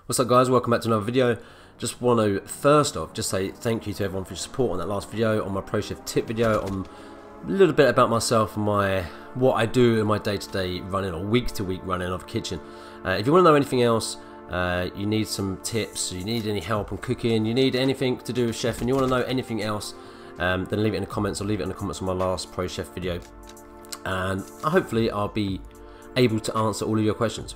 What's up guys, welcome back to another video. Just want to first off just say thank you to everyone for your support on that last video, on my Pro Chef tip video, on a little bit about myself and what I do in my day-to-day running or week-to-week running of a kitchen. If you want to know anything else, you need some tips, you need any help on cooking, you need anything to do with chef, and you want to know anything else, then leave it in the comments, or leave it in the comments on my last Pro Chef video, and hopefully I'll be able to answer all of your questions.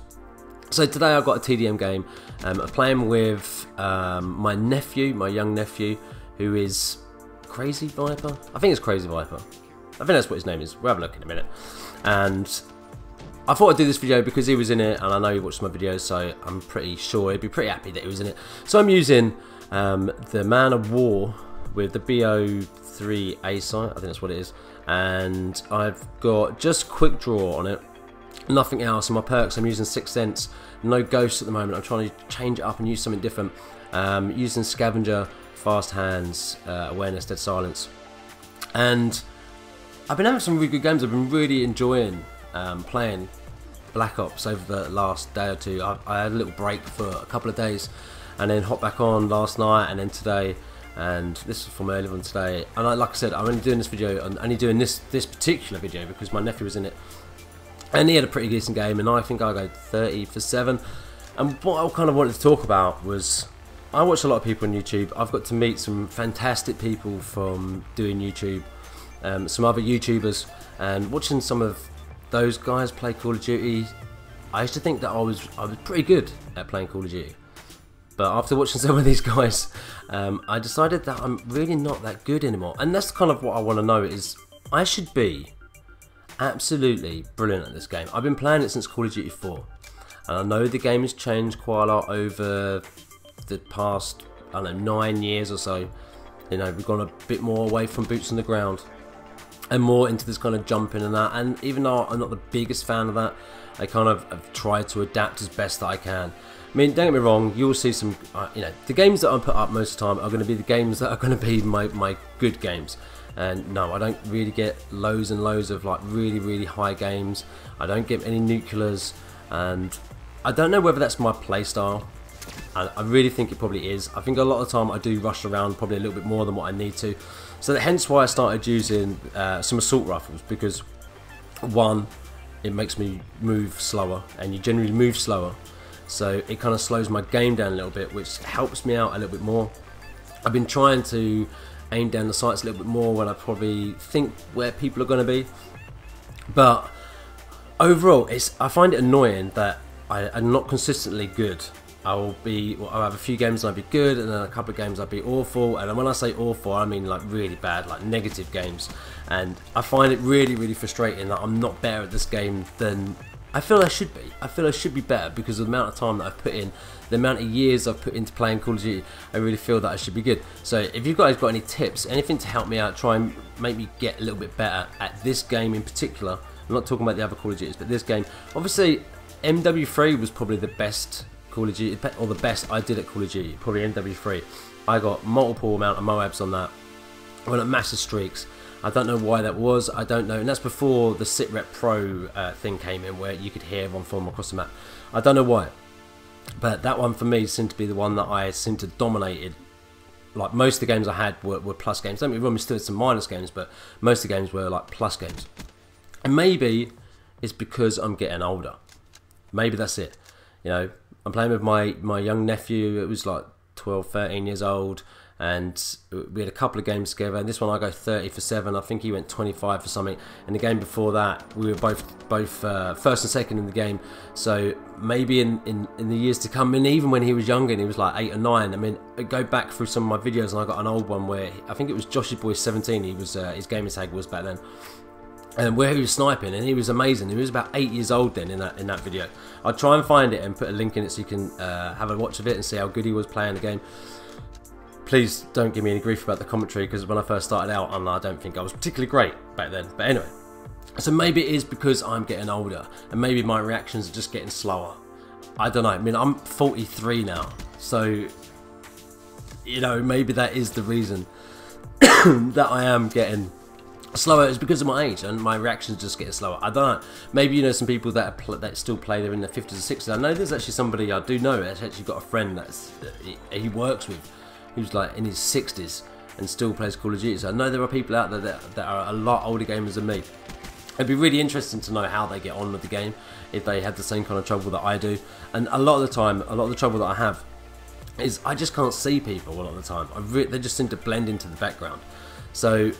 So today I've got a TDM game. I'm playing with my nephew, my young nephew, who is Crazy Viper. I think it's Crazy Viper. I think that's what his name is. We'll have a look in a minute. And I thought I'd do this video because he was in it, and I know he watched my videos, so I'm pretty sure he'd be pretty happy that he was in it. So I'm using the Man of War with the BO3A sight, I think that's what it is, and I've got just quick draw on it. Nothing else. In my perks I'm using Sixth Sense, no ghosts at the moment. I'm trying to change it up and use something different. Using Scavenger, Fast Hands, Awareness, Dead Silence. And I've been having some really good games. I've been really enjoying playing Black Ops over the last day or two. I had a little break for a couple of days and then hopped back on last night and then today. And this is from earlier on today. And like I said, I'm only doing this video, and only doing this particular video because my nephew was in it. And he had a pretty decent game, and I think I go 30 for 7. And what I kind of wanted to talk about was, I watch a lot of people on YouTube. I've got to meet some fantastic people from doing YouTube, some other YouTubers, and watching some of those guys play Call of Duty, I used to think that I was pretty good at playing Call of Duty. But after watching some of these guys, I decided that I'm really not that good anymore. And that's kind of what I want to know, is I should be absolutely brilliant at this game. I've been playing it since Call of Duty 4, and I know the game has changed quite a lot over the past, I don't know, 9 years or so. You know, we've gone a bit more away from boots on the ground and more into this kind of jumping and that, and even though I'm not the biggest fan of that, I kind of have tried to adapt as best that I can. I mean, don't get me wrong, you'll see some, you know, the games that I put up most of the time are going to be the games that are going to be my good games. And no, I don't really get loads and loads of like really high games. I don't get any nuclears, and I don't know whether that's my playstyle. I really think it probably is. I think a lot of the time I do rush around probably a little bit more than what I need to. So hence why I started using some assault rifles, because one, it makes me move slower, and you generally move slower, so it kind of slows my game down a little bit, which helps me out a little bit more. I've been trying to aim down the sights a little bit more when I probably think where people are going to be, but overall I find it annoying that I'm not consistently good. I'll have a few games and I'll be good, and then a couple of games I'll be awful, and when I say awful I mean like really bad, like negative games, and I find it really frustrating that I'm not better at this game than I feel I should be. I feel I should be better because of the amount of time that I've put in, the amount of years I've put into playing Call of Duty. I really feel that I should be good. So if you guys got any tips, anything to help me out, try and make me get a little bit better at this game in particular. I'm not talking about the other Call of Duties, but this game. Obviously, MW3 was probably the best Call of Duty, or the best I did at Call of Duty, probably MW3. I got multiple amount of Moabs on that. I went on massive streaks. I don't know why that was, I don't know, and that's before the SitRep Pro thing came in, where you could hear everyone from across the map. I don't know why, but that one for me seemed to be the one that I seemed to dominated. Like most of the games I had were plus games. Don't get me wrong, we still had some minus games, but most of the games were like plus games. And maybe it's because I'm getting older. Maybe that's it. You know, I'm playing with my young nephew. It was like 12, 13 years old. And we had a couple of games together, and this one I go 30 for 7. I think he went 25 for something, and the game before that we were both first and second in the game. So maybe in the years to come, and even when he was younger and he was like 8 or 9, I mean, I go back through some of my videos and I got an old one where I think it was Joshy Boy 17, he was his gaming tag was back then, and where he was sniping, and he was amazing. He was about 8 years old then in that video. I'll try and find it and put a link in it so you can have a watch of it and see how good he was playing the game. Please don't give me any grief about the commentary, because when I first started out, I don't think I was particularly great back then. But anyway, so maybe it is because I'm getting older, and maybe my reactions are just getting slower. I don't know. I mean, I'm 43 now, so you know, maybe that is the reason that I am getting slower is because of my age and my reactions just get slower. I don't know. Maybe you know some people that that still play. They're in their 50s or 60s. I know there's actually somebody I do know. That's actually got a friend that's he works with, who's like in his 60s and still plays Call of Duty. So I know there are people out there that are a lot older gamers than me. It'd be really interesting to know how they get on with the game, if they have the same kind of trouble that I do. And a lot of the time, a lot of the trouble that I have is I just can't see people a lot of the time. They just seem to blend into the background. So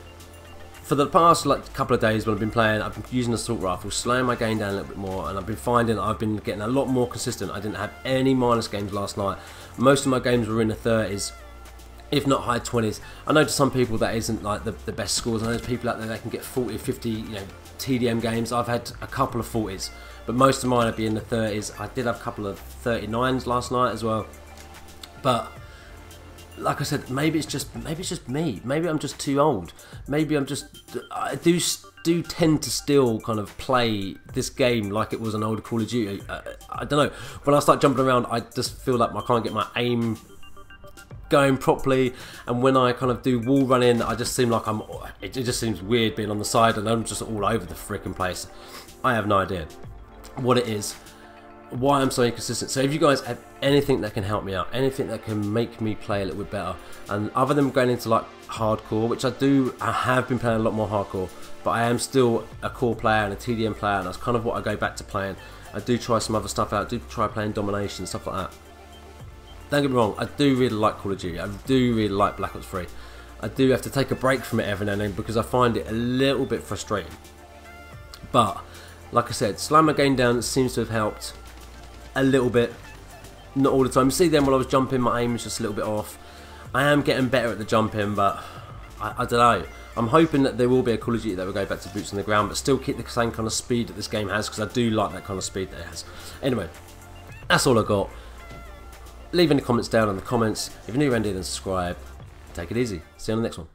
for the past couple of days when I've been playing, I've been using the assault rifle, slowing my game down a little bit more, and I've been finding I've been getting a lot more consistent. I didn't have any minus games last night. Most of my games were in the 30s, if not high 20s. I know to some people that isn't like the best scores. I know there's people out there that can get 40, 50, you know, TDM games. I've had a couple of 40s, but most of mine would be in the 30s. I did have a couple of 39s last night as well. But like I said, maybe it's just me. Maybe I'm just too old. Maybe I do tend to still kind of play this game like it was an old Call of Duty. I don't know. When I start jumping around, I just feel like I can't get my aim going properly, and when I kind of do wall running, I just seem like it just seems weird being on the side and I'm just all over the freaking place. I have no idea what it is, why I'm so inconsistent. So if you guys have anything that can help me out, anything that can make me play a little bit better, and other than going into like hardcore, which I have been playing a lot more hardcore, but I am still a core player and a TDM player, and that's kind of what I go back to playing. I do try some other stuff out, I do try playing domination, stuff like that. Don't get me wrong, I do really like Call of Duty, I do really like Black Ops 3. I do have to take a break from it every now and then because I find it a little bit frustrating. But, like I said, slowing my game down seems to have helped a little bit. Not all the time. You see then when I was jumping, my aim was just a little bit off. I am getting better at the jumping, but I don't know. I'm hoping that there will be a Call of Duty that will go back to boots on the ground, but still keep the same kind of speed that this game has, because I do like that kind of speed that it has. Anyway, that's all I got. Leave any comments down in the comments. If you're new around here, then subscribe. Take it easy. See you on the next one.